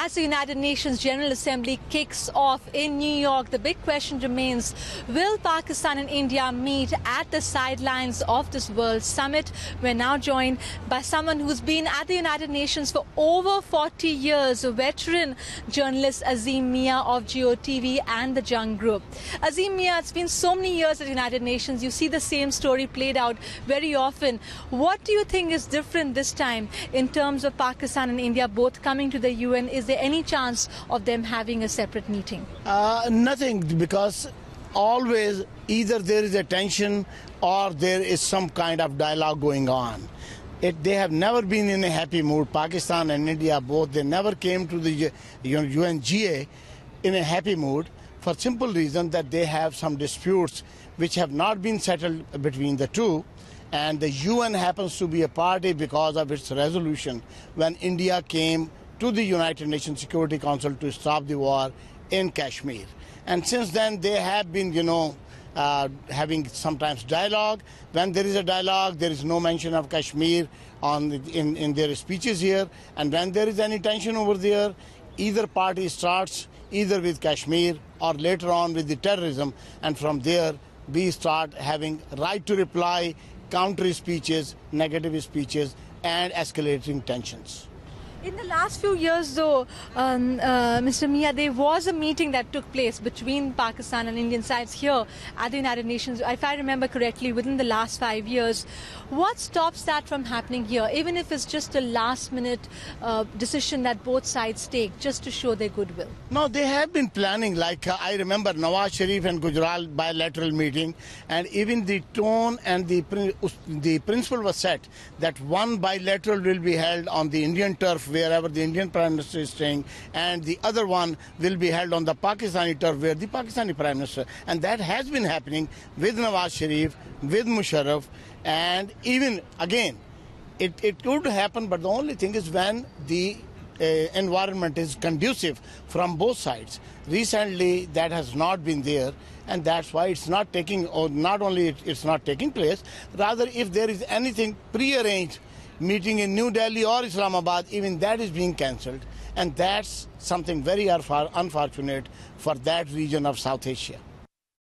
As the United Nations General Assembly kicks off in New York, the big question remains, will Pakistan and India meet at the sidelines of this World Summit? We're now joined by someone who's been at the United Nations for over 40 years, a veteran journalist, Azim Mia of GeoTV and the Jung Group. Azim Mia, it's been so many years at the United Nations. You see the same story played out very often. What do you think is different this time in terms of Pakistan and India both coming to the UN? Is there any chance of them having a separate meeting? Nothing, because always either there is a tension or there is some kind of dialogue going on. They have never been in a happy mood. Pakistan and India both, they never came to the UNGA in a happy mood, for simple reason that they have some disputes which have not been settled between the two. And the UN happens to be a party because of its resolution when India came to the United Nations Security Council to stop the war in Kashmir. And since then they have been, having sometimes dialogue. When there is a dialogue, there is no mention of Kashmir in their speeches here. And when there is any tension over there, either party starts either with Kashmir or later on with the terrorism. And from there, we start having right to reply, counter speeches, negative speeches, and escalating tensions. In the last few years, though, Mr. Mia, there was a meeting that took place between Pakistan and Indian sides here at the United Nations, if I remember correctly, within the last 5 years. What stops that from happening here, even if it's just a last-minute decision that both sides take, just to show their goodwill? No, they have been planning. Like I remember Nawaz Sharif and Gujarat bilateral meeting, and even the tone and the principle was set that one bilateral will be held on the Indian turf, wherever the Indian Prime Minister is staying, and the other one will be held on the Pakistani turf, where the Pakistani Prime Minister. And that has been happening with Nawaz Sharif, with Musharraf, and even again, it could happen, but the only thing is when the environment is conducive from both sides. Recently, that has not been there, and that's why it's not taking, or not only it's not taking place, rather if there is anything pre-arranged, meeting in New Delhi or Islamabad, even that is being cancelled. And that's something very unfortunate for that region of South Asia.